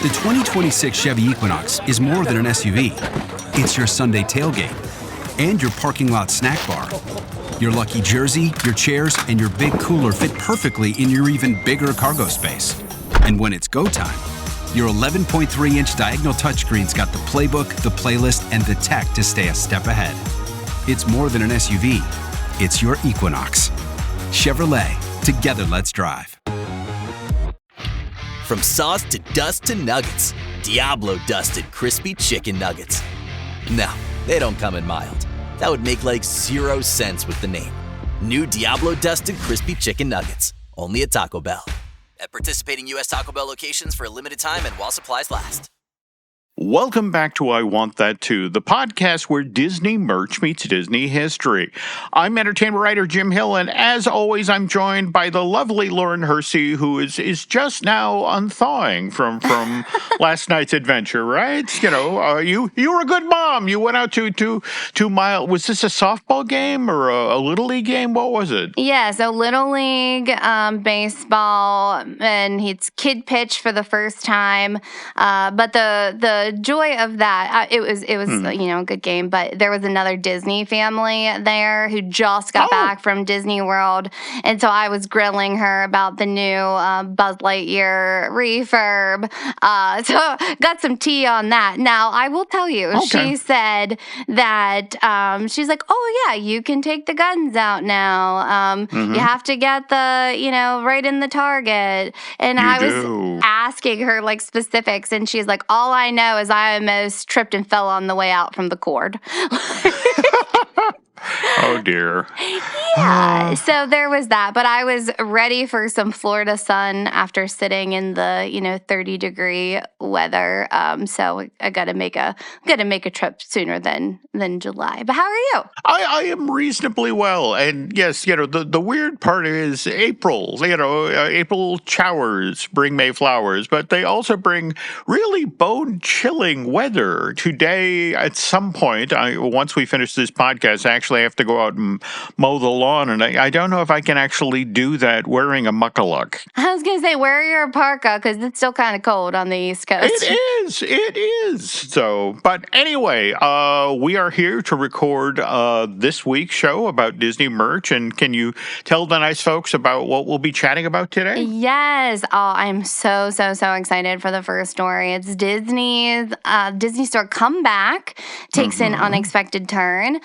The 2026 Chevy Equinox is more than an SUV. It's your Sunday tailgate and your parking lot snack bar. Your lucky jersey, your chairs, and your big cooler fit perfectly in your even bigger cargo space. And when it's go time, your 11.3-inch diagonal touchscreen's got the playbook, the playlist, and the tech to stay a step ahead. It's more than an SUV. It's your Equinox. Chevrolet. Together, let's drive. From sauce to dust to nuggets, Diablo dusted crispy chicken nuggets. No, they don't come in mild. That would make like 0 sense with the name. New Diablo dusted crispy chicken nuggets. Only at Taco Bell. At participating U.S. Taco Bell locations for a limited time and while supplies last. Welcome back to I Want That Too, the podcast where Disney merch meets Disney history. I'm entertainment writer Jim Hill, and as always, I'm joined by the lovely Lauren Hersey, who is just now unthawing from last night's adventure, right? You know, you were a good mom. You went out to mile. Was this a softball game or a Little League game? What was it? Yeah, so Little League baseball, and it's kid pitch for the first time. But the joy of that, it was a good game, but there was another Disney family there who just got back from Disney World, and so I was grilling her about the new Buzz Lightyear refurb, so got some tea on that. Now, I will tell you, she said that she's like, oh yeah, you can take the guns out now. You have to get the, right in the target. And I was asking her like specifics, and she's like, all I know is I almost tripped and fell on the way out from the cord. Oh, dear. Yeah, so there was that. But I was ready for some Florida sun after sitting in the, 30-degree weather. So I got to make a trip sooner than July. But how are you? I am reasonably well. And yes, the weird part is April. April showers bring May flowers, but they also bring really bone-chilling weather. Today, at some point, once we finish this podcast, I actually have to go out and mow the lawn, and I don't know if I can actually do that wearing a muckaluk. I was going to say, wear your parka, because it's still kind of cold on the East Coast. It is. So, but anyway, we are here to record this week's show about Disney merch, and can you tell the nice folks about what we'll be chatting about today? Yes. Oh, I'm so excited for the first story. It's Disney's Disney Store comeback takes an unexpected turn.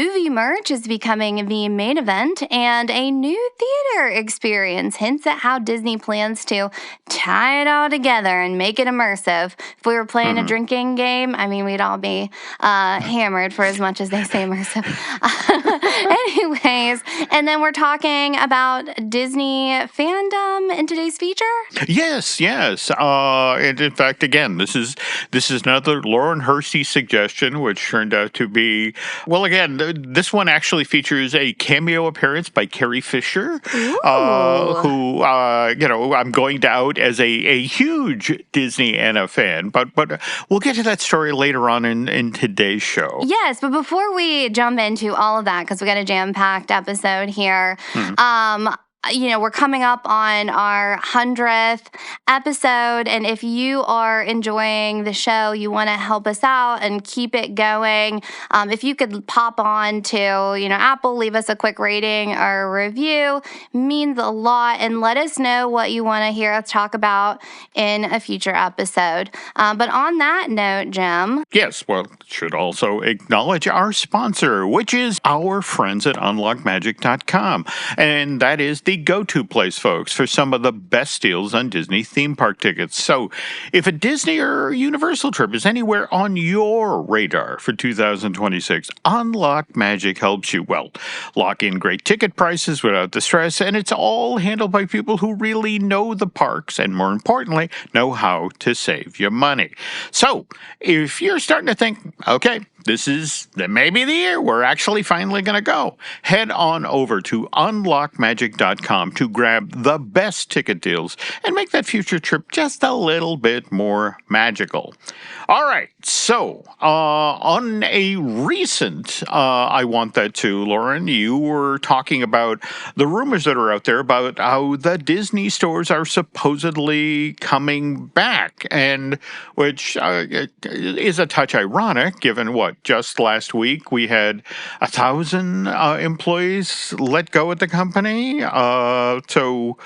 Movie merch is becoming the main event, and a new theater experience hints at how Disney plans to tie it all together and make it immersive. If we were playing a drinking game, we'd all be hammered for as much as they say immersive. Anyways, and then we're talking about Disney fandom in today's feature? Yes. And in fact, again, this is another Lauren Hersey suggestion, which turned out to be, well, again, this one actually features a cameo appearance by Carrie Fisher, who, I'm going to out as a huge Disneyana fan, but we'll get to that story later on in today's show. Yes, but before we jump into all of that, because we got a jam-packed episode here, we're coming up on our 100th episode, and if you are enjoying the show, you want to help us out and keep it going, if you could pop on to, Apple, leave us a quick rating or review, means a lot, and let us know what you want to hear us talk about in a future episode. But on that note, Jim. Yes, well, should also acknowledge our sponsor, which is our friends at unlockmagic.com, and that is the go-to place, folks, for some of the best deals on Disney theme park tickets. So if a Disney or Universal trip is anywhere on your radar for 2026, Unlock Magic helps you, lock in great ticket prices without the stress, and it's all handled by people who really know the parks and, more importantly, know how to save you money. So if you're starting to think, okay, this is maybe the year we're actually finally going to go. Head on over to unlockmagic.com to grab the best ticket deals and make that future trip just a little bit more magical. All right, so on a recent I Want That Too, Lauren, you were talking about the rumors that are out there about how the Disney stores are supposedly coming back, and which is a touch ironic given what, just last week we had 1,000 employees let go at the company. So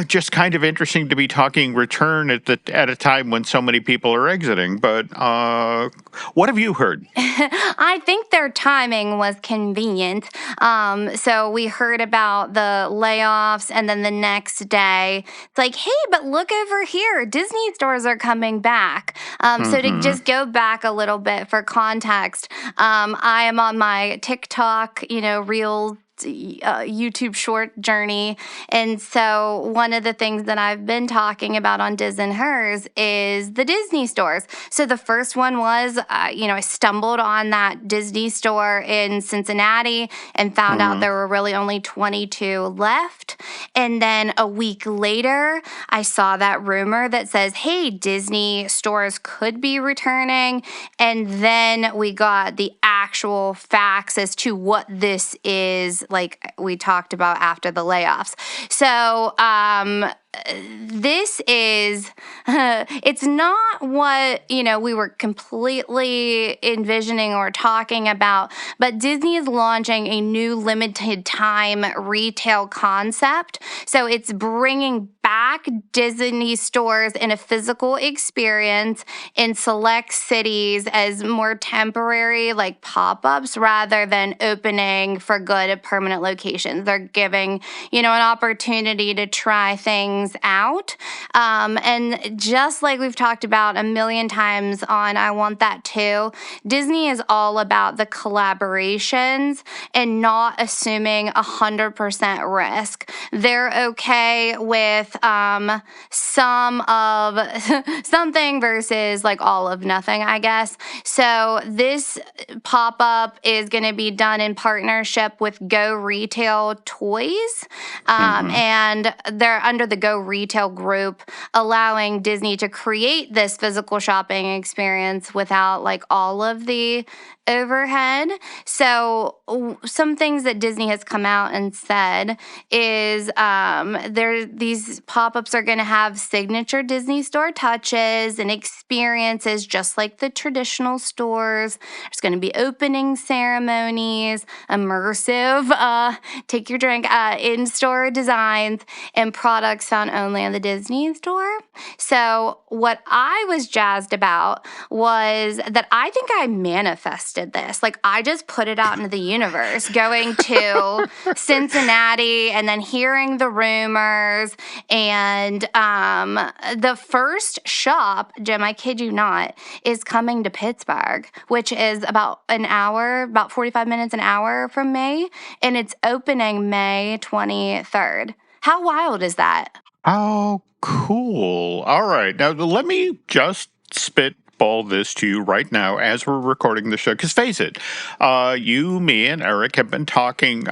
just kind of interesting to be talking return at a time when so many people are exiting. But what have you heard? I think their timing was convenient. So we heard about the layoffs, and then the next day, it's like, hey, but look over here. Disney stores are coming back. So to just go back a little bit for context, I am on my TikTok, Reels, YouTube short journey. And so one of the things that I've been talking about on Diz and Hers is the Disney stores. So the first one was, I stumbled on that Disney store in Cincinnati and found out there were really only 22 left. And then a week later, I saw that rumor that says, hey, Disney stores could be returning. And then we got the actual facts as to what this is, like we talked about after the layoffs. So this is, it's not what, we were completely envisioning or talking about, but Disney is launching a new limited time retail concept. So it's bringing back Disney stores in a physical experience in select cities as more temporary, like pop-ups, rather than opening for good at permanent locations. They're giving, an opportunity to try things out. And just like we've talked about a million times on I Want That Too, Disney is all about the collaborations and not assuming 100% risk. They're okay with some of something versus like all of nothing, I guess. So this pop-up is going to be done in partnership with Go Retail Toys, and they're under the Go Retail group, allowing Disney to create this physical shopping experience without like all of the overhead. So some things that Disney has come out and said is these pop-ups are going to have signature Disney store touches and experiences just like the traditional stores. There's going to be opening ceremonies, immersive, take your drink, in-store designs, and products found only on the Disney store. So what I was jazzed about was that I think I manifested this. Like I just put it out into the universe, going to Cincinnati and then hearing the rumors. And the first shop, Jim, I kid you not, is coming to Pittsburgh, which is about 45 minutes an hour from me. And it's opening May 23rd. How wild is that? Oh, cool. All right. Now, let me just spitball this to you right now as we're recording the show. Because face it, you, me, and Eric have been talking,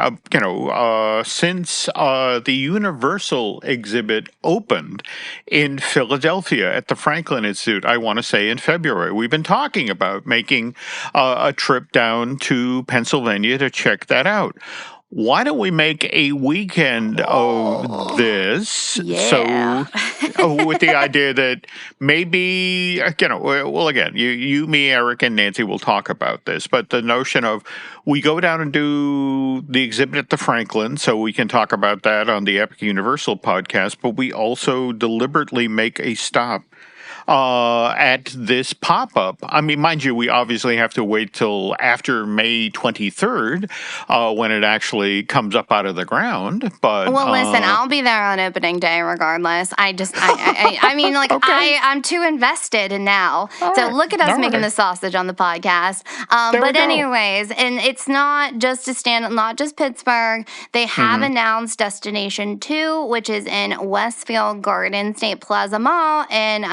since the Universal exhibit opened in Philadelphia at the Franklin Institute, I want to say in February. We've been talking about making a trip down to Pennsylvania to check that out. Why don't we make a weekend of this? Yeah. So, with the idea that maybe, well, again, you, me, Eric, and Nancy will talk about this, but the notion of we go down and do the exhibit at the Franklin, so we can talk about that on the Epic Universal podcast, but we also deliberately make a stop at this pop-up. I mean, mind you, we obviously have to wait till after May 23rd when it actually comes up out of the ground. But well, listen, I'll be there on opening day regardless. I mean, like okay. I'm too invested in now. All so right. Look at us making the sausage on the podcast. But anyways, and it's not just not just Pittsburgh. They have announced Destination 2, which is in Westfield Garden State Plaza Mall in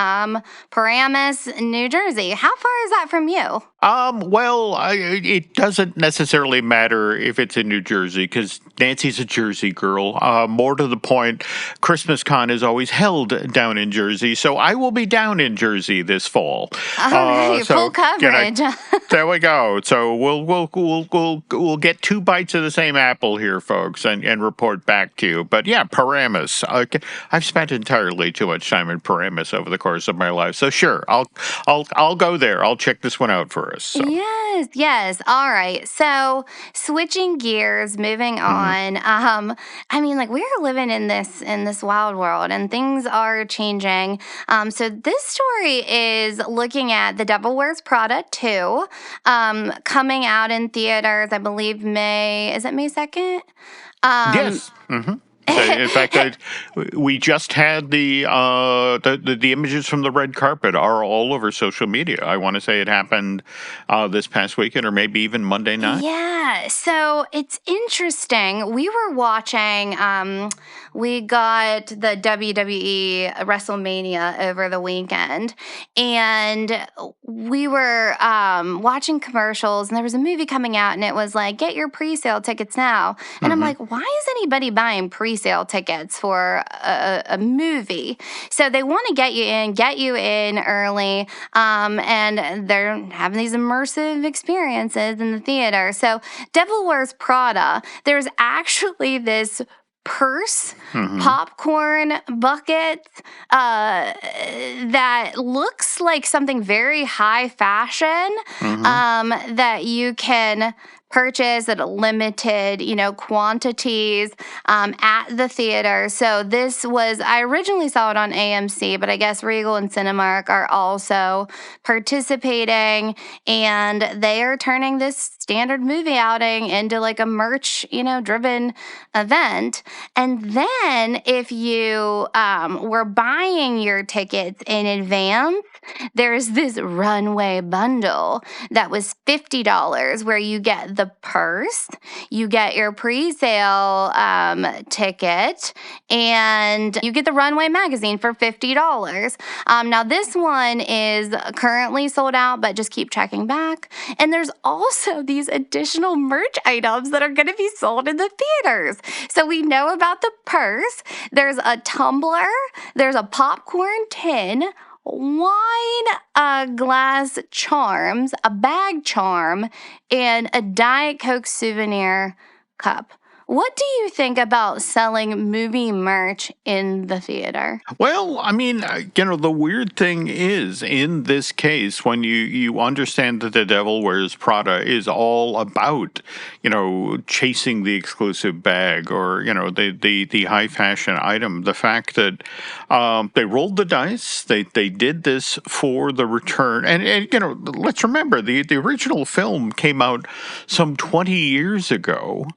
Paramus, New Jersey. How far is that from you? It doesn't necessarily matter if it's in New Jersey because Nancy's a Jersey girl. More to the point, Christmas Con is always held down in Jersey, so I will be down in Jersey this fall. All right, full coverage. There we go. So we'll get 2 bites of the same apple here, folks, and report back to you. But yeah, Paramus. I've spent entirely too much time in Paramus over the course of my life, so sure, I'll go there. I'll check this one out for us. So. Yes. All right. So switching gears, moving on. I mean, like we're living in this wild world, and things are changing. So this story is looking at The Devil Wears Prada 2, coming out in theaters. I believe May 2nd. Yes. In fact, we just had the images from the red carpet are all over social media. I want to say it happened this past weekend or maybe even Monday night. Yeah, so it's interesting. We were watching, we got the WWE WrestleMania over the weekend, and we were watching commercials, and there was a movie coming out, and it was like, get your pre-sale tickets now. And I'm like, why is anybody buying pre-sale tickets for a movie? So they want to get you in early, and they're having these immersive experiences in the theater. So Devil Wears Prada, there's actually this purse, popcorn bucket that looks like something very high fashion that you can purchase at limited, quantities at the theater. So I originally saw it on AMC, but I guess Regal and Cinemark are also participating, and they are turning this standard movie outing into like a merch, driven event. And then if you were buying your tickets in advance, there's this runway bundle that was $50 where you get the purse, you get your pre-sale ticket, and you get the runway magazine for $50. Now this one is currently sold out, but just keep checking back. And there's also these additional merch items that are going to be sold in the theaters. So we know about the purse. There's a tumbler. There's a popcorn tin, wine glass charms, a bag charm, and a Diet Coke souvenir cup. What do you think about selling movie merch in the theater? Well, I mean, the weird thing is, in this case, when you understand that The Devil Wears Prada is all about, chasing the exclusive bag or, the high fashion item, the fact that they rolled the dice, they did this for the return. And let's remember, the original film came out some 20 years ago.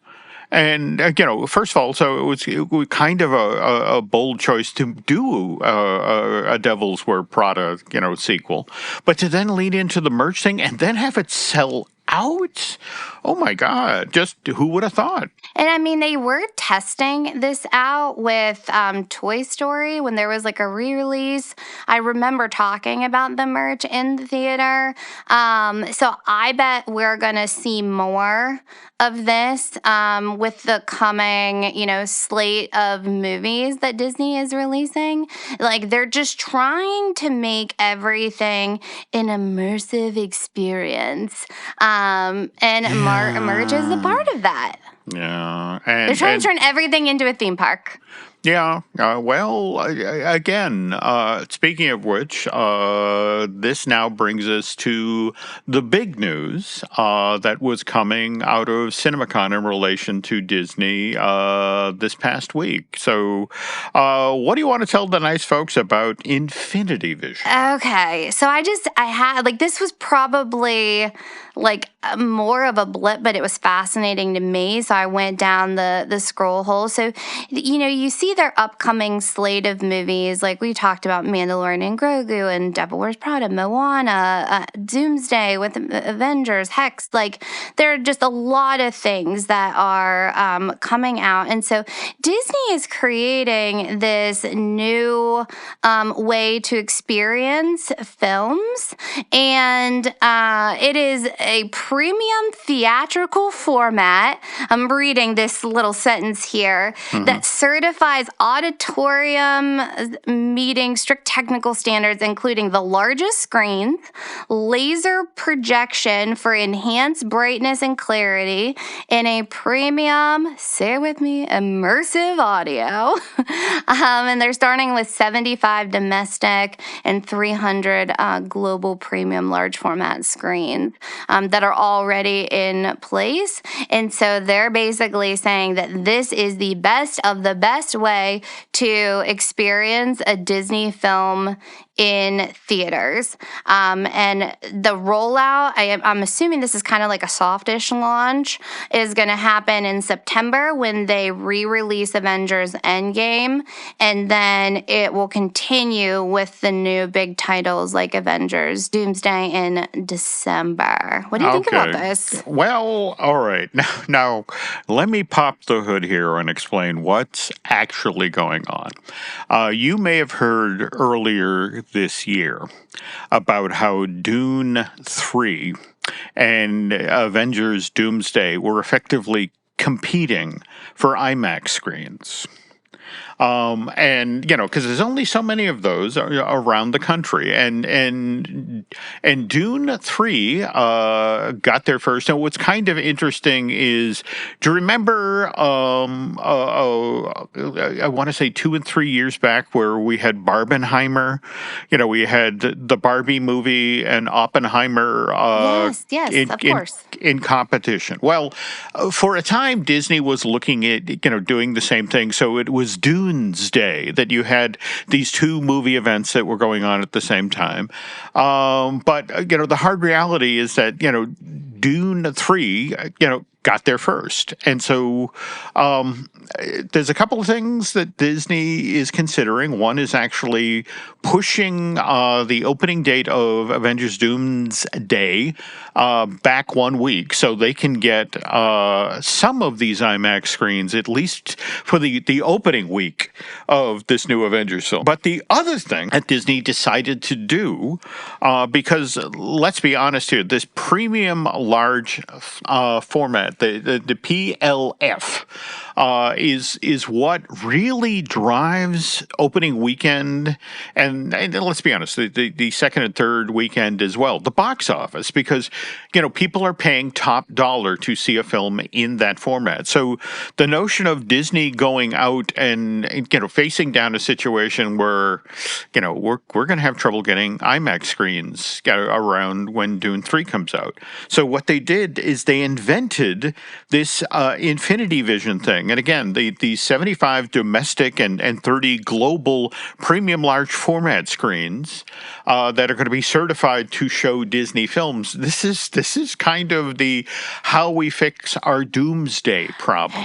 And, first of all, so it was kind of a bold choice to do a Devil's Wear Prada, sequel. But to then lead into the merch thing and then have it sell out? Oh, my God. Just who would have thought? And I mean, they were testing this out with Toy Story when there was like a re-release. I remember talking about the merch in the theater. So I bet we're going to see more of this with the coming, slate of movies that Disney is releasing. Like, they're just trying to make everything an immersive experience. And merch is a part of that. Yeah. They're trying to turn everything into a theme park. Yeah. Again, speaking of which, this now brings us to the big news that was coming out of CinemaCon in relation to Disney this past week. So what do you want to tell the nice folks about Infinity Vision? Okay. So this was probably like more of a blip, but it was fascinating to me. So I went down the scroll hole. So, you see see their upcoming slate of movies, like we talked about Mandalorian and Grogu and Devil Wears Prada, Moana, Doomsday with Avengers, Hex, like there are just a lot of things that are coming out. And so Disney is creating this new way to experience films, and it is a premium theatrical format. I'm reading this little sentence here that certifies auditorium meeting strict technical standards, including the largest screens, laser projection for enhanced brightness and clarity, in a premium, say it with me, immersive audio. And they're starting with 75 domestic and 300 global premium large format screens that are already in place. And so they're basically saying that this is the best of the best way to experience a Disney film in theaters. And the rollout, I'm assuming this is kind of like a softish launch, is going to happen in September when they re-release Avengers Endgame. And then it will continue with the new big titles like Avengers Doomsday in December. What do you think about this? Well, all right. Now, let me pop the hood here and explain what's actually going on. You may have heard earlier this year about how Dune 3 and Avengers Doomsday were effectively competing for IMAX screens. And because there's only so many of those around the country, and Dune 3 got there first. And what's kind of interesting is, do you remember? I want to say 2 and 3 years back, where we had Barbenheimer. We had the Barbie movie and Oppenheimer. Yes, of course. In competition. Well, for a time, Disney was looking at doing the same thing. So it was Doomsday that you had these two movie events that were going on at the same time. But the hard reality is that Dune 3 got there first. And so there's a couple of things that Disney is considering. One is actually pushing the opening date of Avengers Doomsday back 1 week so they can get some of these IMAX screens, at least for the opening week of this new Avengers film. But the other thing that Disney decided to do, because let's be honest here, this premium large format, the PLF, is what really drives opening weekend, and let's be honest, the second and third weekend as well, the box office, because people are paying top dollar to see a film in that format. So the notion of Disney going out and facing down a situation where we're going to have trouble getting IMAX screens around when Dune 3 comes out. So what they did is they invented this Infinity Vision thing. And again, the 75 domestic and 30 global premium large format screens that are going to be certified to show Disney films. This is kind of the how we fix our Doomsday problem.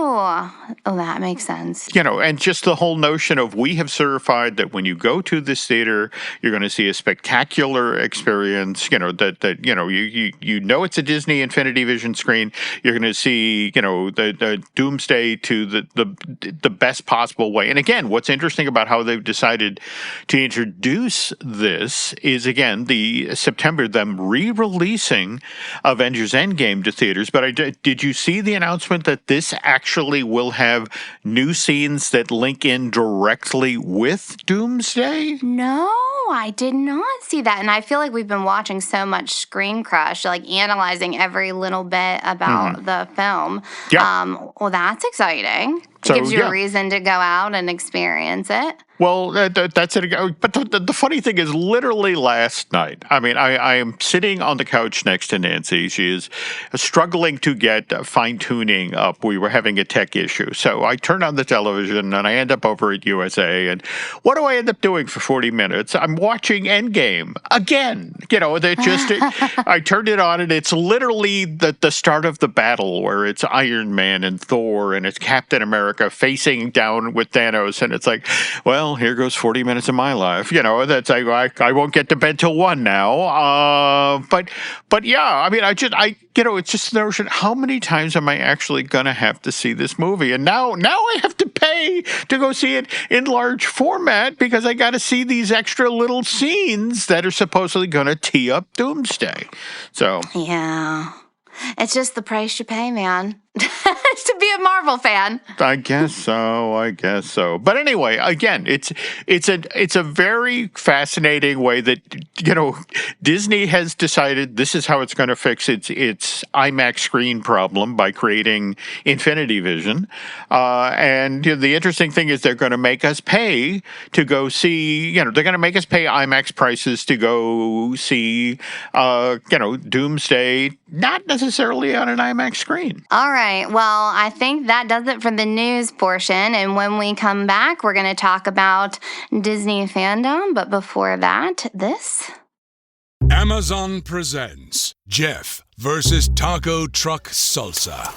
Oh, that makes sense. And just the whole notion of, we have certified that when you go to this theater, you're going to see a spectacular experience. It's a Disney Infinity Vision screen. You're going to see, the Doomsday to the best possible way. And again, what's interesting about how they've decided to introduce this is, again, the September, them re-releasing Avengers Endgame to theaters. But did you see the announcement that this actually will have new scenes that link in directly with Doomsday? No, I did not see that. And I feel like we've been watching so much Screen Crush, like analyzing every little bit about the film. Yeah. Well, that's exciting. It gives you a reason to go out and experience it. Well, that's it. But the funny thing is, literally last night, I am sitting on the couch next to Nancy. She is struggling to get fine-tuning up. We were having a tech issue. So I turn on the television, and I end up over at USA. And what do I end up doing for 40 minutes? I'm watching Endgame again. I turned it on, and it's literally the start of the battle, where it's Iron Man and Thor, and it's Captain America America facing down with Thanos, and it's like, well, here goes 40 minutes of my life. That's like I won't get to bed till 1 now. But yeah, I mean, it's just the notion. How many times am I actually gonna have to see this movie? And now I have to pay to go see it in large format because I got to see these extra little scenes that are supposedly gonna tee up Doomsday. So yeah, it's just the price you pay, man. To be a Marvel fan. I guess so. But anyway, again, it's a very fascinating way that Disney has decided this is how it's going to fix its IMAX screen problem by creating Infinity Vision. And the interesting thing is they're going to make us pay to go see. They're going to make us pay IMAX prices to go see. Doomsday, not necessarily on an IMAX screen. All right. Well, I think that does it for the news portion. And when we come back, we're going to talk about Disney fandom. But before that, this. Amazon presents Jeff versus Taco Truck Salsa.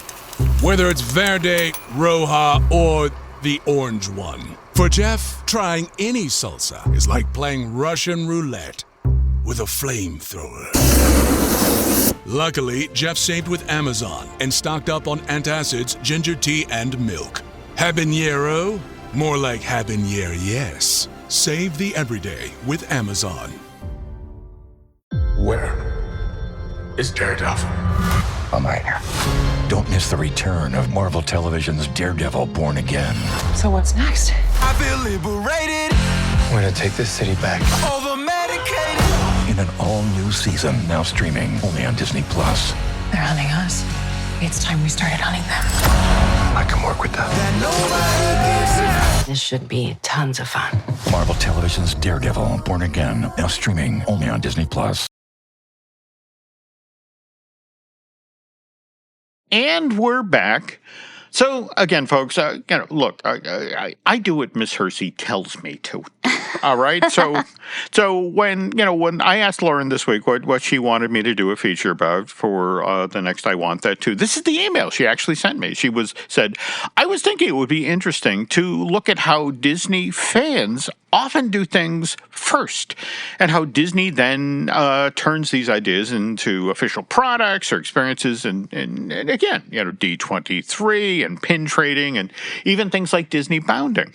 Whether it's Verde, Roja, or the orange one. For Jeff, trying any salsa is like playing Russian roulette with a flamethrower. Luckily, Jeff saved with Amazon and stocked up on antacids, ginger tea, and milk. Habanero? More like habanero, yes. Save the everyday with Amazon. Where is Daredevil? I'm right here. Don't miss the return of Marvel Television's Daredevil Born Again. So what's next? I feel liberated. We're gonna take this city back. Over-medicated. In an all-new season, now streaming only on Disney+. They're hunting us. It's time we started hunting them. I can work with that. This should be tons of fun. Marvel Television's Daredevil Born Again, now streaming only on Disney+. And we're back. So again, folks, look, I do what Miss Hersey tells me to. All right. So when I asked Lauren this week what she wanted me to do a feature about for the next I Want That Too, this is the email she actually sent me. She said, I was thinking it would be interesting to look at how Disney fans often do things first and how Disney then turns these ideas into official products or experiences and again, D23 and pin trading and even things like Disney bounding.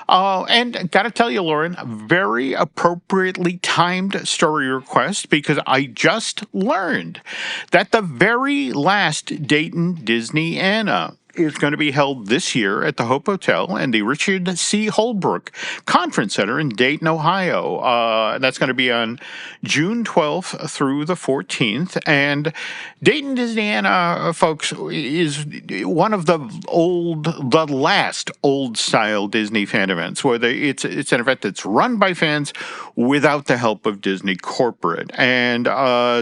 And got to tell you, Lauren, very appropriately timed story request because I just learned that the very last Dayton Disneyana is going to be held this year at the Hope Hotel and the Richard C. Holbrook Conference Center in Dayton, Ohio. That's going to be on June 12th through the 14th. And Dayton Disneyana, folks, is one of the last old-style Disney fan events, where it's an event that's run by fans without the help of Disney corporate. And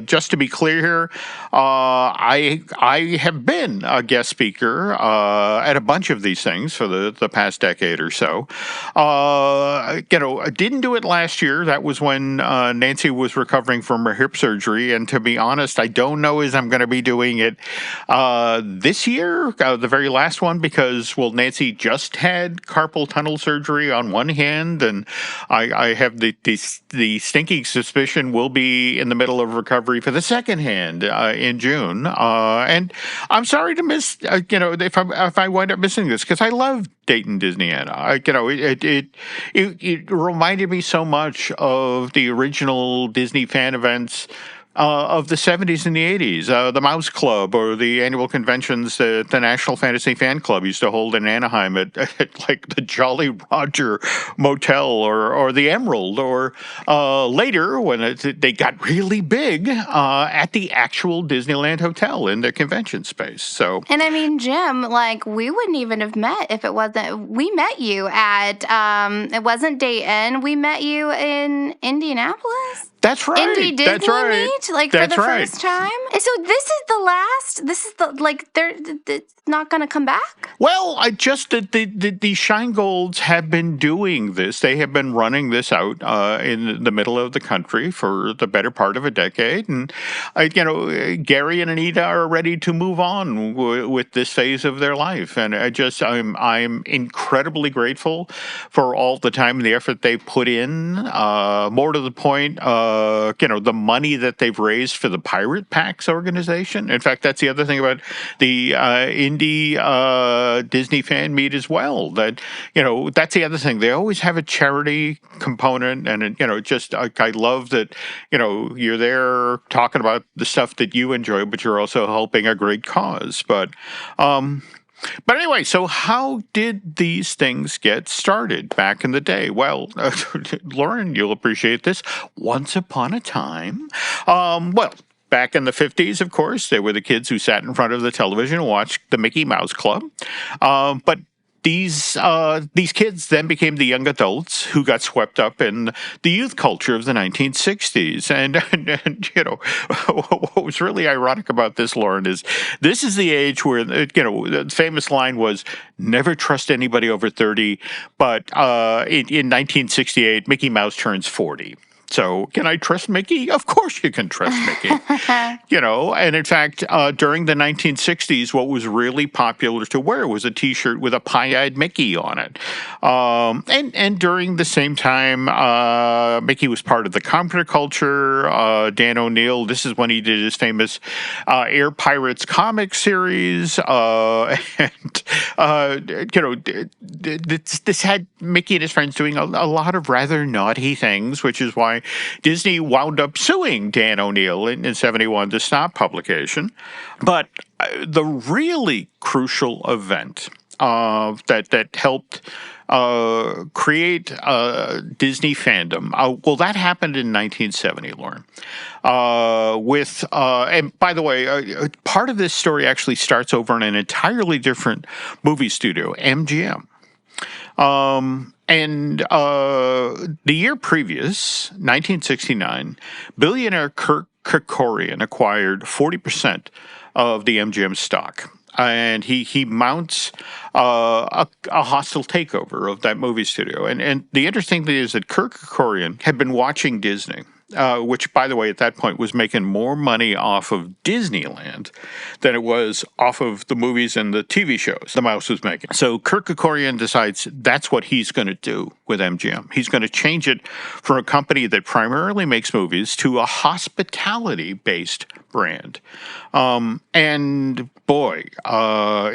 just to be clear here, I have been a guest speaker at a bunch of these things for the past decade or so. I didn't do it last year. That was when Nancy was recovering from her hip surgery. And to be honest, I don't know as I'm going to be doing it this year, the very last one, because, well, Nancy just had carpal tunnel surgery on one hand, and I have the stinking suspicion we'll be in the middle of recovery for the second hand in June. And I'm sorry to miss, if I wind up missing this, because I love Dayton Disneyana. It reminded me so much of the original Disney fan events of the 70s and the 80s, the Mouse Club or the annual conventions that the National Fantasy Fan Club used to hold in Anaheim at like the Jolly Roger Motel or the Emerald, or later when they got really big at the actual Disneyland Hotel in the convention space. So, and I mean, Jim, like, we wouldn't even have met if it wasn't. We met you at it wasn't Dayton. We met you in Indianapolis. That's right. Indie Disney That's right. meet, like That's for the right. first time. So this is the last. This is the like. It's not going to come back. Well, the Shine Golds have been doing this. They have been running this out in the middle of the country for the better part of a decade, and Gary and Anita are ready to move on with this phase of their life. And I'm incredibly grateful for all the time and the effort they put in. More to the point, the money that they've raised for the Pirate Packs organization. In fact, that's the other thing about the indie Disney fan meet as well. That that's the other thing. They always have a charity component, and I love that you're there talking about the stuff that you enjoy, but you're also helping a great cause. But anyway, so how did these things get started back in the day? Well, Lauren, you'll appreciate this. Once upon a time, back in the 50s, of course, there were the kids who sat in front of the television and watched the Mickey Mouse Club. But these kids then became the young adults who got swept up in the youth culture of the 1960s. And what was really ironic about this, Lauren, is this is the age where, the famous line was, never trust anybody over 30. But in 1968, Mickey Mouse turns 40. So can I trust Mickey? Of course you can trust Mickey. And in fact, during the 1960s, what was really popular to wear was a T-shirt with a pie-eyed Mickey on it. And during the same time, Mickey was part of the counterculture. Dan O'Neill, this is when he did his famous Air Pirates comic series. This had Mickey and his friends doing a lot of rather naughty things, which is why Disney wound up suing Dan O'Neill in 1971 to stop publication. But the really crucial event that helped create Disney fandom, that happened in 1970, Lauren. And by the way, part of this story actually starts over in an entirely different movie studio, MGM. And the year previous, 1969, billionaire Kirk Kerkorian acquired 40% of the MGM stock. And he mounts a hostile takeover of that movie studio. And the interesting thing is that Kirk Kerkorian had been watching Disney, which, by the way, at that point was making more money off of Disneyland than it was off of the movies and the TV shows the mouse was making. So Kirk Kerkorian decides that's what he's going to do with MGM. He's going to change it from a company that primarily makes movies to a hospitality-based brand. And boy,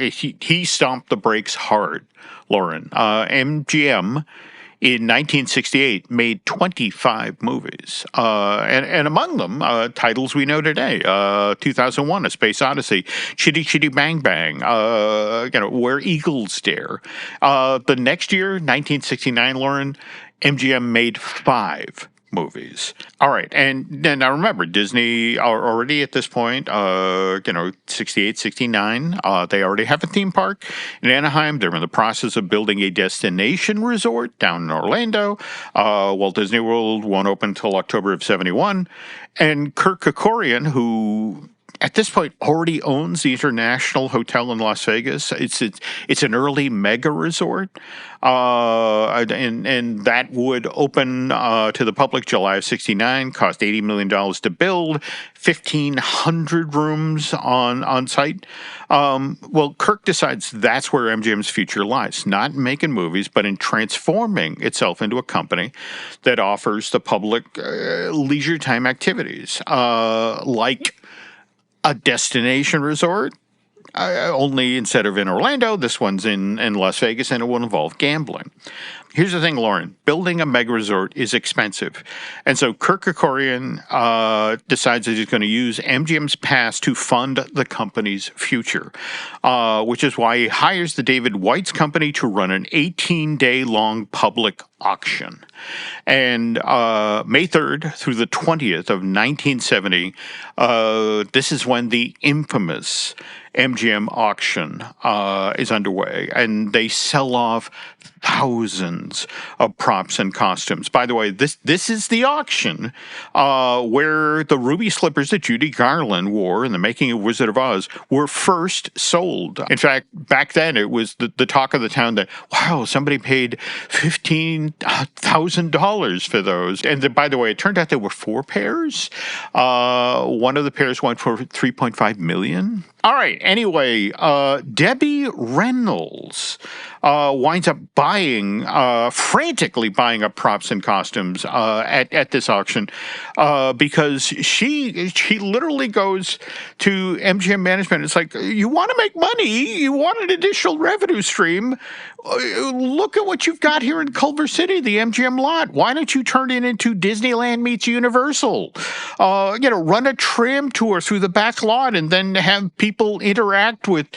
he stomped the brakes hard, Lauren. MGM in 1968 made 25 movies, and among them titles we know today: 2001: A Space Odyssey, Chitty Chitty Bang Bang, Where Eagles Dare. The next year, 1969, Lauren, MGM made 5 movies. All right, and now remember, Disney are already at this point, 68, 69, they already have a theme park in Anaheim. They're in the process of building a destination resort down in Orlando. Walt Disney World won't open until October of 71. And Kirk Kerkorian, who at this point already owns the International Hotel in Las Vegas. It's an early mega resort, and that would open to the public July of 69. Cost $80 million to build, 1,500 rooms on site. Kirk decides that's where MGM's future lies, not in making movies, but in transforming itself into a company that offers the public leisure time activities, like a destination resort, only instead of in Orlando, this one's in Las Vegas, and it will involve gambling. Here's the thing, Lauren. Building a mega resort is expensive. And so Kirk Kerkorian decides that he's going to use MGM's past to fund the company's future, which is why he hires the David White's company to run an 18-day-long public auction. And May 3rd through the 20th of 1970, this is when the infamous MGM auction is underway, and they sell off thousands of props and costumes. By the way, this is the auction where the ruby slippers that Judy Garland wore in the making of Wizard of Oz were first sold. In fact, back then it was the talk of the town that, wow, somebody paid $15,000 for those. And by the way, it turned out there were 4 pairs. One of the pairs went for $3.5 million. All right. Anyway, Debbie Reynolds winds up frantically buying up props and costumes at this auction because she literally goes to MGM management. It's like, you want to make money, you want an additional revenue stream. Look at what you've got here in Culver City, the MGM lot. Why don't you turn it into Disneyland meets Universal? Run a tram tour through the back lot and then have people interact with,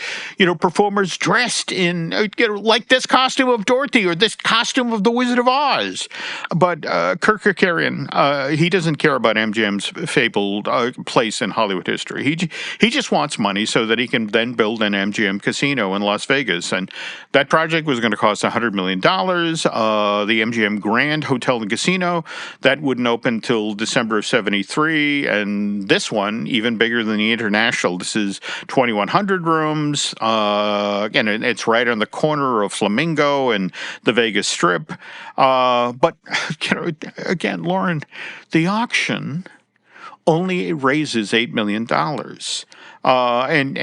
performers dressed in, like this costume of Dorothy or this costume of the Wizard of Oz. But Kirk Kerkorian, he doesn't care about MGM's fabled place in Hollywood history. He just wants money so that he can then build an MGM casino in Las Vegas. And that project was going to cost $100 million. The MGM Grand Hotel and Casino, that wouldn't open till December of 73. And this one, even bigger than the International, this is 2,100 rooms. Again, it's right on the corner of Flamingo and the Vegas Strip. But, again, Lauren, the auction only raises $8 million. And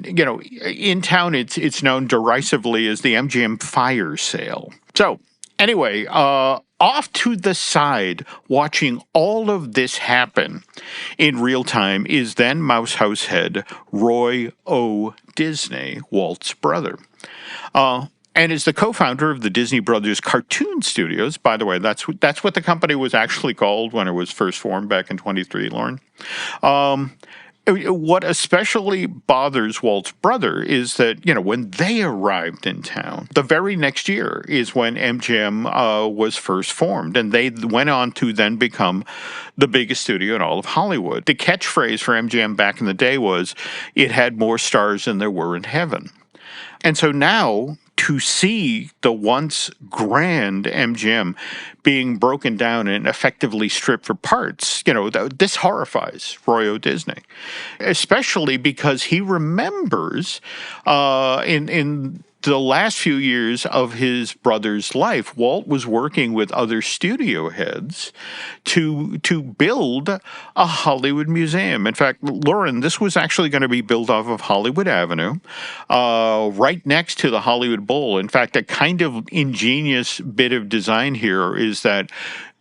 in town, it's known derisively as the MGM fire sale. So anyway, off to the side, watching all of this happen in real time is then Mouse House head Roy O. Disney, Walt's brother. And is the co-founder of the Disney Brothers Cartoon Studios. By the way, that's what the company was actually called when it was first formed back in 23, Lauren. What especially bothers Walt's brother is that, when they arrived in town, the very next year is when MGM was first formed, and they went on to then become the biggest studio in all of Hollywood. The catchphrase for MGM back in the day was, it had more stars than there were in heaven. And so now, to see the once grand MGM being broken down and effectively stripped for parts, this horrifies Roy O. Disney, especially because he remembers in the last few years of his brother's life, Walt was working with other studio heads to build a Hollywood museum. In fact, Lauren, this was actually going to be built off of Hollywood Avenue, right next to the Hollywood Bowl. In fact, a kind of ingenious bit of design here is that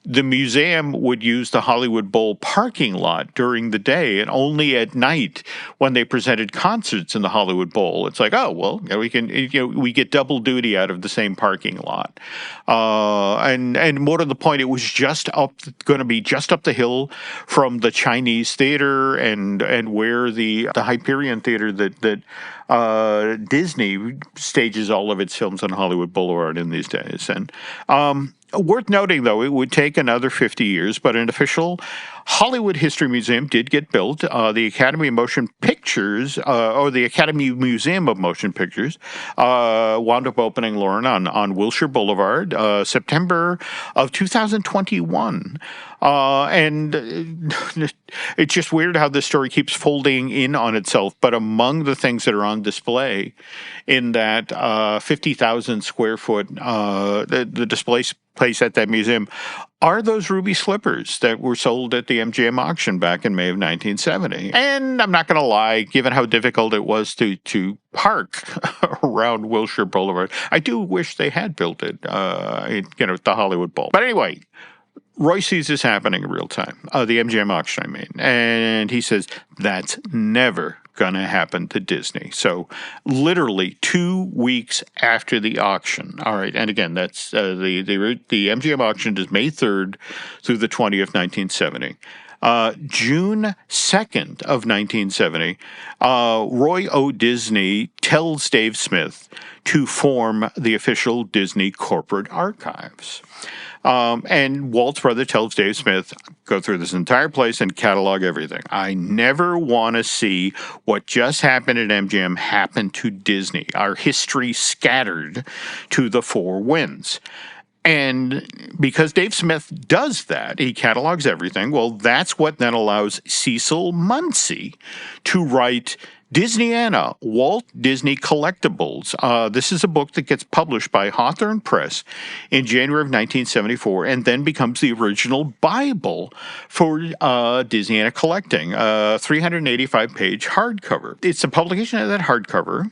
the museum would use the Hollywood Bowl parking lot during the day, and only at night when they presented concerts in the Hollywood Bowl. It's like, oh, well, we get double duty out of the same parking lot. And more to the point, it was going to be just up the hill from the Chinese Theater and where the Hyperion Theater that Disney stages all of its films on Hollywood Boulevard in these days. And worth noting, though, it would take another 50 years, but an official Hollywood History Museum did get built. The Academy of Motion Pictures, or the Academy Museum of Motion Pictures, wound up opening, Lauren, on Wilshire Boulevard, September of 2021. And it's just weird how this story keeps folding in on itself. But among the things that are on display in that 50,000 square foot, the display place at that museum, are those ruby slippers that were sold at the MGM auction back in May of 1970. And I'm not going to lie, given how difficult it was to park around Wilshire Boulevard, I do wish they had built it, at the Hollywood Bowl. But anyway, Roy sees this happening in real time, the MGM auction, I mean, and he says, that's never going to happen to Disney. So literally 2 weeks after the auction. All right. And again, that's the MGM auction is May 3rd through the 20th, 1970. June 2nd of 1970, Roy O. Disney tells Dave Smith to form the official Disney corporate archives. And Walt's brother tells Dave Smith, go through this entire place and catalog everything. I never want to see what just happened at MGM happen to Disney. Our history scattered to the four winds. And because Dave Smith does that, he catalogs everything, well, that's what then allows Cecil Muncie to write Disneyana, Walt Disney Collectibles. This is a book that gets published by Hawthorne Press in January of 1974 and then becomes the original Bible for Disneyana collecting, 385-page hardcover. It's a publication of that hardcover,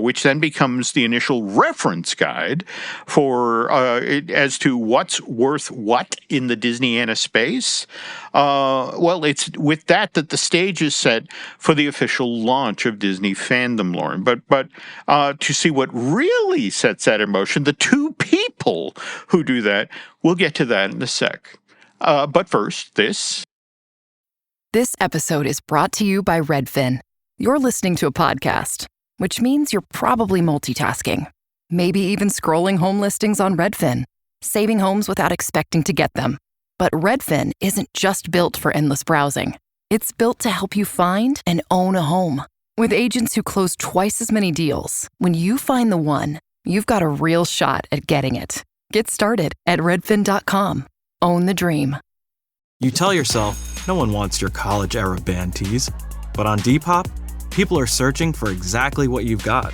which then becomes the initial reference guide for as to what's worth what in the Disneyana space. Well, it's with that the stage is set for the official launch of Disney fandom, Lauren. But to see what really sets that in motion, the two people who do that, we'll get to that in a sec. But first, this. This episode is brought to you by Redfin. You're listening to a podcast, which means you're probably multitasking. Maybe even scrolling home listings on Redfin, saving homes without expecting to get them. But Redfin isn't just built for endless browsing. It's built to help you find and own a home. With agents who close twice as many deals, when you find the one, you've got a real shot at getting it. Get started at redfin.com. Own the dream. You tell yourself no one wants your college-era band tees, but on Depop, people are searching for exactly what you've got.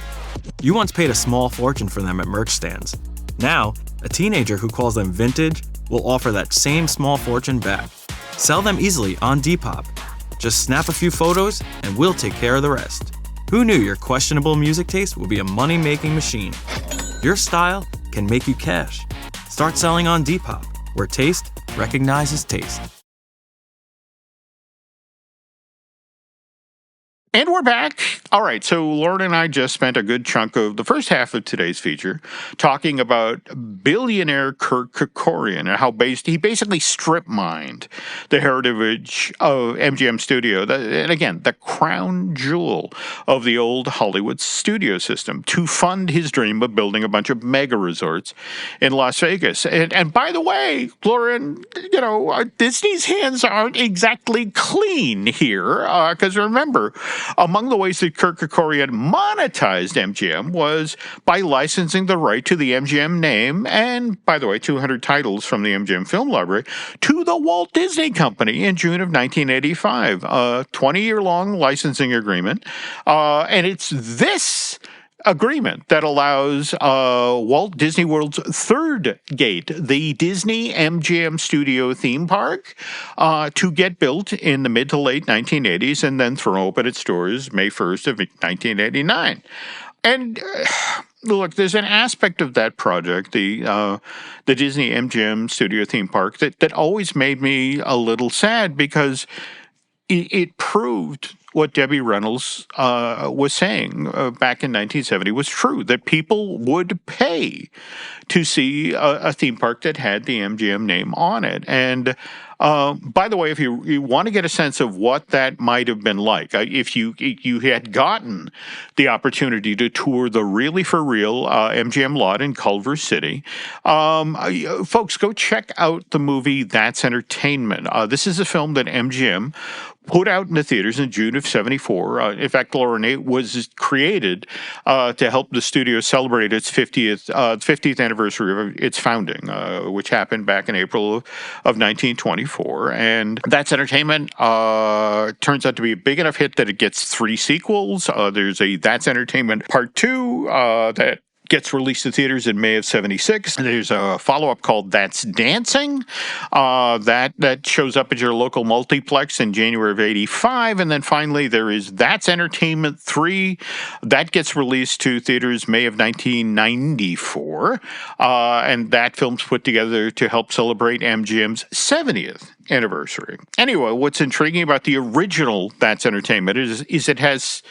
You once paid a small fortune for them at merch stands. Now, a teenager who calls them vintage will offer that same small fortune back. Sell them easily on Depop. Just snap a few photos and we'll take care of the rest. Who knew your questionable music taste would be a money-making machine? Your style can make you cash. Start selling on Depop, where taste recognizes taste. And we're back. All right, so Lauren and I just spent a good chunk of the first half of today's feature talking about billionaire Kirk Kerkorian and how he basically strip-mined the heritage of MGM Studio, and again, the crown jewel of the old Hollywood studio system, to fund his dream of building a bunch of mega resorts in Las Vegas. And by the way, Lauren, Disney's hands aren't exactly clean here, because remember, among the ways that Kirk Kerkorian monetized MGM was by licensing the right to the MGM name and, by the way, 200 titles from the MGM Film Library to the Walt Disney Company in June of 1985. A 20-year-long licensing agreement. And it's this agreement that allows Walt Disney World's third gate, the Disney MGM Studio theme park, to get built in the mid to late 1980s and then throw open its doors May 1st of 1989. And look, there's an aspect of that project, the Disney MGM Studio theme park, that always made me a little sad because it proved what Debbie Reynolds was saying back in 1970 was true, that people would pay to see a theme park that had the MGM name on it. And by the way, if you want to get a sense of what that might have been like, if you had gotten the opportunity to tour the really for real MGM lot in Culver City, folks, go check out the movie That's Entertainment. This is a film that MGM put out in the theaters in June of 74. In fact, Lauren, it was created to help the studio celebrate its 50th anniversary of its founding, which happened back in April of 1924. And That's Entertainment turns out to be a big enough hit that it gets 3 sequels. There's a That's Entertainment Part 2 that gets released to theaters in May of 76. There's a follow-up called That's Dancing that shows up at your local multiplex in January of 85. And then finally, there is That's Entertainment 3. That gets released to theaters May of 1994. And that film's put together to help celebrate MGM's 70th anniversary. Anyway, what's intriguing about the original That's Entertainment is it has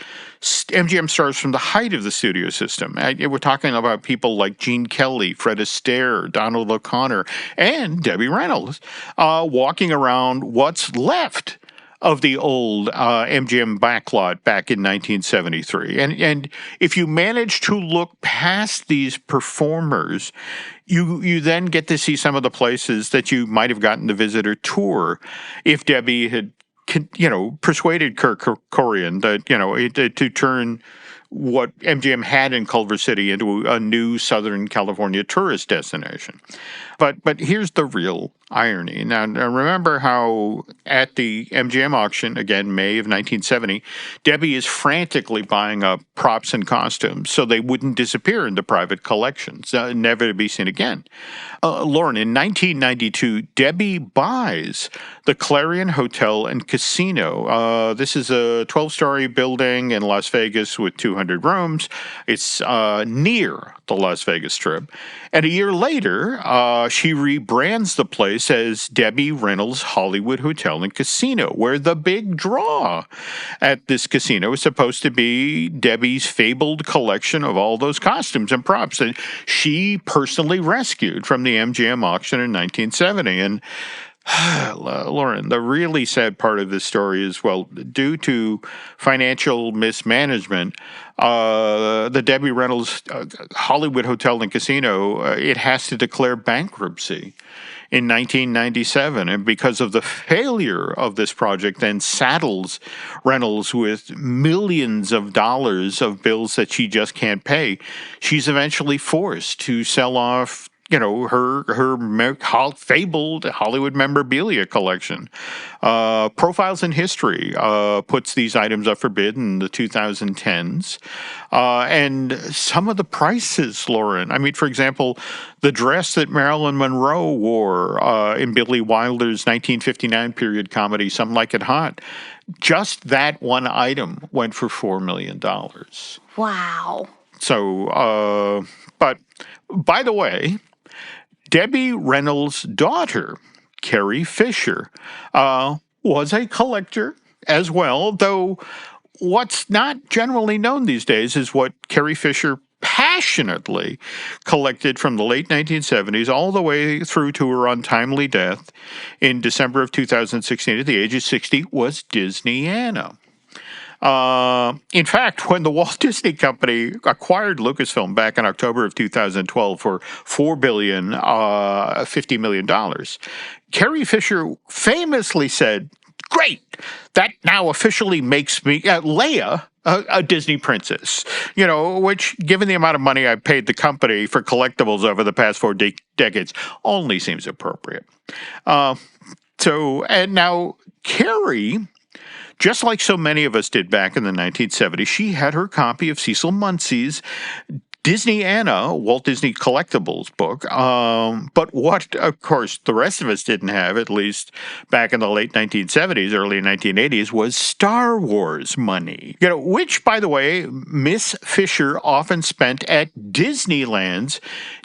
MGM stars from the height of the studio system. We're talking about people like Gene Kelly, Fred Astaire, Donald O'Connor, and Debbie Reynolds walking around what's left of the old MGM backlot back in 1973. And if you manage to look past these performers, you then get to see some of the places that you might have gotten to visit or tour if Debbie had, persuaded Kirk Kerkorian that, to turn what MGM had in Culver City into a new Southern California tourist destination. But here's the real irony. Now remember how at the MGM auction, again, May of 1970, Debbie is frantically buying up props and costumes so they wouldn't disappear into private collections, never to be seen again. Lauren, in 1992, Debbie buys the Clarion Hotel and Casino. This is a 12-story building in Las Vegas with 200 rooms. It's near the Las Vegas Strip. And a year later, she rebrands the place as Debbie Reynolds Hollywood Hotel and Casino, where the big draw at this casino is supposed to be Debbie's fabled collection of all those costumes and props that she personally rescued from the MGM auction in 1970. And Lauren, the really sad part of this story is, well, due to financial mismanagement, the Debbie Reynolds Hollywood Hotel and Casino, it has to declare bankruptcy in 1997. And because of the failure of this project, then saddles Reynolds with millions of dollars of bills that she just can't pay, she's eventually forced to sell off her fabled Hollywood memorabilia collection. Profiles in History puts these items up for bid in the 2010s. And some of the prices, Lauren, I mean, for example, the dress that Marilyn Monroe wore in Billy Wilder's 1959 period comedy, Some Like It Hot, just that one item went for $4 million. Wow. So, but by the way, Debbie Reynolds' daughter, Carrie Fisher, was a collector as well, though what's not generally known these days is what Carrie Fisher passionately collected from the late 1970s all the way through to her untimely death in December of 2016 at the age of 60 was Disneyana. In fact, when the Walt Disney Company acquired Lucasfilm back in October of 2012 for $4.50 billion, Carrie Fisher famously said, "Great, that now officially makes me Leia a Disney princess." Which, given the amount of money I paid the company for collectibles over the past 4 decades, only seems appropriate. And now Carrie, just like so many of us did back in the 1970s, she had her copy of Cecil Muncie's Disneyana, Walt Disney Collectibles book. But what, of course, the rest of us didn't have, at least back in the late 1970s, early 1980s, was Star Wars money. Which, by the way, Miss Fisher often spent at Disneyland's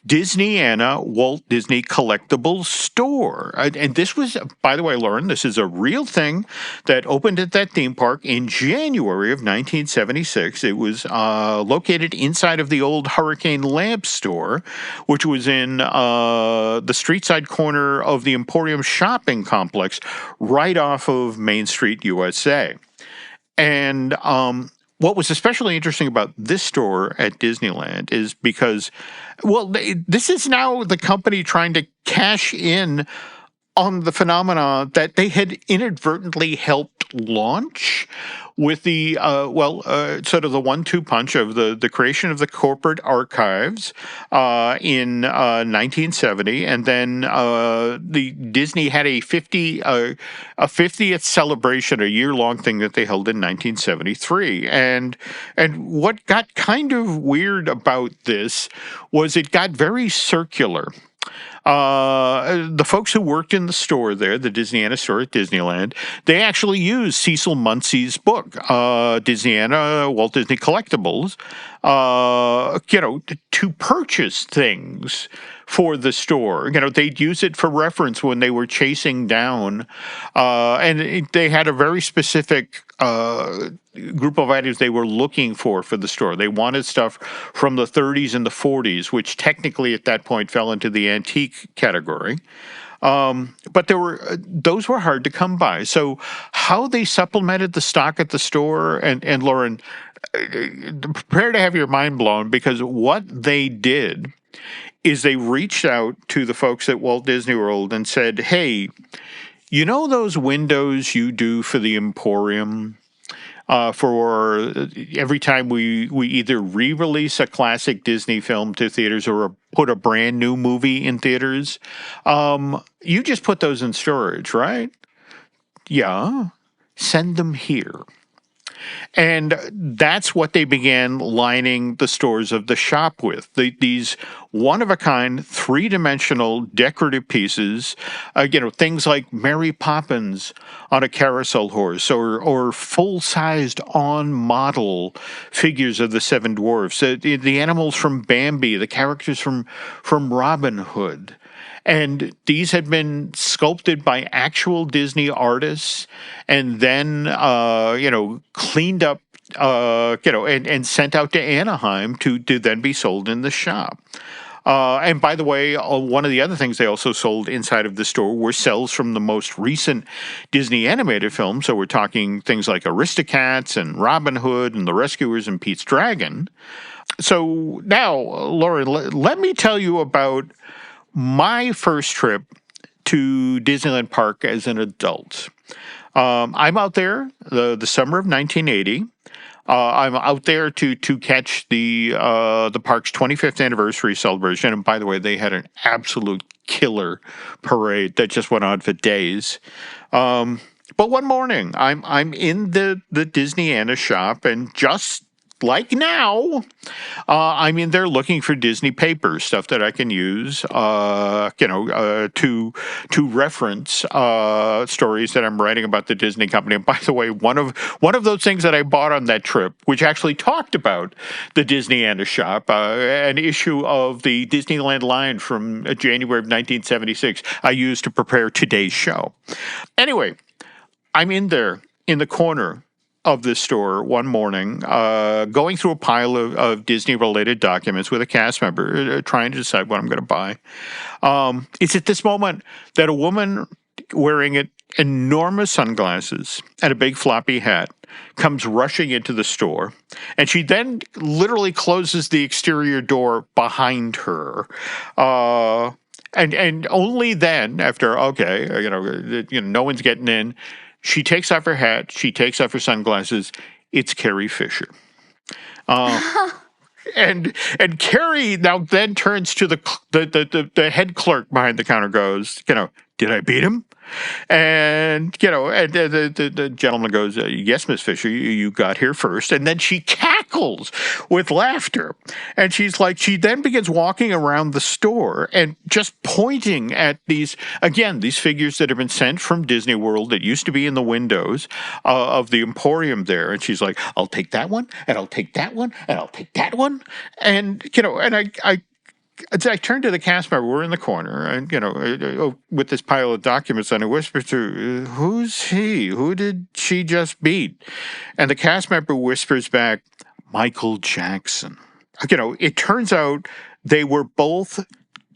Disneyana Walt Disney Collectibles store. And this was, by the way, Lauren, this is a real thing that opened at that theme park in January of 1976. It was located inside of the old Hurricane Lamp store, which was in the street side corner of the Emporium shopping complex right off of Main Street, USA. And what was especially interesting about this store at Disneyland is because, well, this is now the company trying to cash in on the phenomena that they had inadvertently helped launch with the, sort of the 1-2 punch of the creation of the corporate archives in 1970, and then the Disney had a 50th celebration, a year-long thing that they held in 1973. And what got kind of weird about this was it got very circular. The folks who worked in the store there, the Disneyana store at Disneyland, they actually used Cecil Muncie's book, Disneyana, Walt Disney Collectibles, to purchase things for the store. They'd use it for reference when they were chasing down, and they had a very specific group of items they were looking for the store. They wanted stuff from the 30s and the 40s, which technically at that point fell into the antique category. But those were hard to come by. So how they supplemented the stock at the store, and Lauren, prepare to have your mind blown, because what they did is they reached out to the folks at Walt Disney World and said, hey, you know those windows you do for the Emporium? For every time we either re-release a classic Disney film to theaters or put a brand new movie in theaters, you just put those in storage, right? Yeah. Send them here. And that's what they began lining the stores of the shop with. These one-of-a-kind, three-dimensional decorative pieces, things like Mary Poppins on a carousel horse, or full-sized on-model figures of the Seven Dwarfs, the animals from Bambi, the characters from Robin Hood. And these had been sculpted by actual Disney artists and then, cleaned up, and sent out to Anaheim to then be sold in the shop. And by the way, one of the other things they also sold inside of the store were cells from the most recent Disney animated films. So we're talking things like Aristocats and Robin Hood and The Rescuers and Pete's Dragon. So now, Lauren, let me tell you about my first trip to Disneyland Park as an adult. I'm out there the summer of 1980. I'm out there to catch the park's 25th anniversary celebration. And by the way, they had an absolute killer parade that just went on for days. But one morning, I'm in the Disneyana shop, and just like now, I'm in there looking for Disney papers, stuff that I can use, to reference stories that I'm writing about the Disney company. And by the way, one of those things that I bought on that trip, which actually talked about the Disneyana shop, an issue of the Disneyland line from January of 1976, I used to prepare today's show. Anyway, I'm in there in the corner of this store one morning, going through a pile of Disney-related documents with a cast member, trying to decide what I'm going to buy. It's at this moment that a woman wearing enormous sunglasses and a big floppy hat comes rushing into the store, and she then literally closes the exterior door behind her. And only then, after, no one's getting in, she takes off her hat. She takes off her sunglasses. It's Carrie Fisher. And Carrie now then turns to the head clerk behind the counter, goes, did I beat him? And, the gentleman goes, yes, Miss Fisher, you got here first. And then she cackles with laughter. And she then begins walking around the store and just pointing at these figures that have been sent from Disney World that used to be in the windows of the Emporium there. And she's like, I'll take that one, and I'll take that one, and I'll take that one. And, I turned to the cast member. We're in the corner, and with this pile of documents, and I whispered to her, "Who's he? Who did she just beat?" And the cast member whispers back, "Michael Jackson." It turns out they were both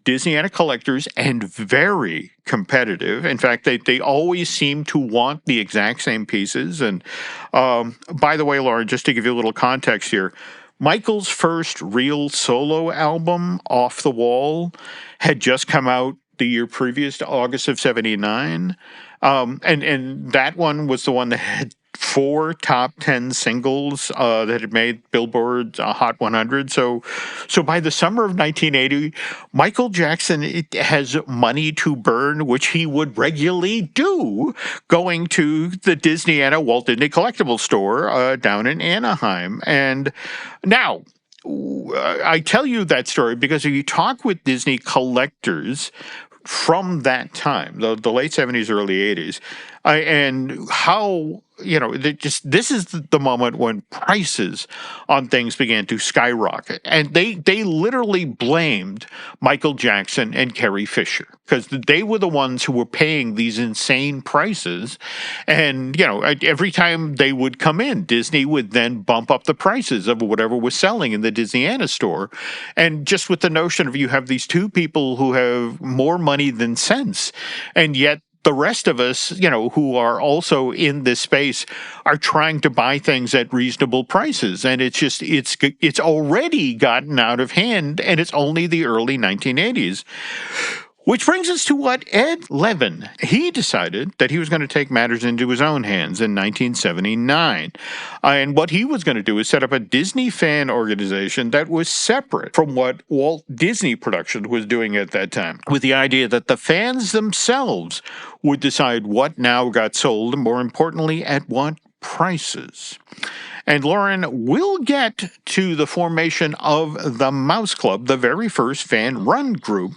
Disneyana collectors and very competitive. In fact, they always seem to want the exact same pieces. And by the way, Lauren, just to give you a little context here, Michael's first real solo album, Off the Wall, had just come out the year previous to August of 79. And that one was the one that had 4 top 10 singles that had made Billboard's Hot 100. So by the summer of 1980, Michael Jackson has money to burn, which he would regularly do, going to the Disneyana Walt Disney Collectibles store down in Anaheim. And now, I tell you that story because if you talk with Disney collectors from that time, the late 70s, early 80s, and how, this is the moment when prices on things began to skyrocket. And they literally blamed Michael Jackson and Carrie Fisher because they were the ones who were paying these insane prices. And, every time they would come in, Disney would then bump up the prices of whatever was selling in the Disneyana store. And just with the notion of you have these two people who have more money than sense, and yet the rest of us, who are also in this space are trying to buy things at reasonable prices. And it's already gotten out of hand, and it's only the early 1980s. Which brings us to what Ed Levin, he decided that he was going to take matters into his own hands in 1979. And what he was going to do is set up a Disney fan organization that was separate from what Walt Disney Productions was doing at that time, with the idea that the fans themselves would decide what now got sold, and more importantly, at what prices. And Lauren, we'll get to the formation of the Mouse Club, the very first fan-run group,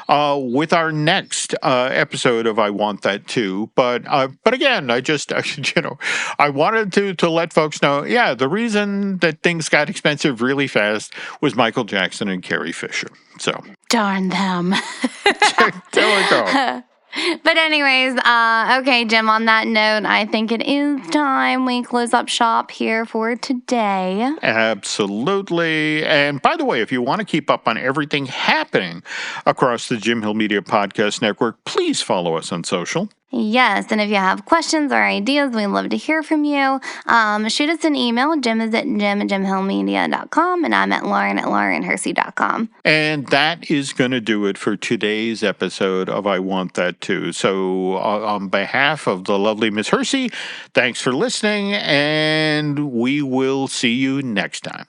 with our next episode of I Want That Too. But again, I just, I wanted to let folks know, the reason that things got expensive really fast was Michael Jackson and Carrie Fisher. So darn them. There we go. But anyways, okay, Jim, on that note, I think it is time we close up shop here for today. Absolutely. And by the way, if you want to keep up on everything happening across the Jim Hill Media Podcast Network, please follow us on social. Yes, and if you have questions or ideas, we'd love to hear from you. Shoot us an email. Jim is at jim@jimhillmedia.com, and I'm at laurenhersey.com. And that is going to do it for today's episode of I Want That Too. So on behalf of the lovely Miss Hersey, thanks for listening, and we will see you next time.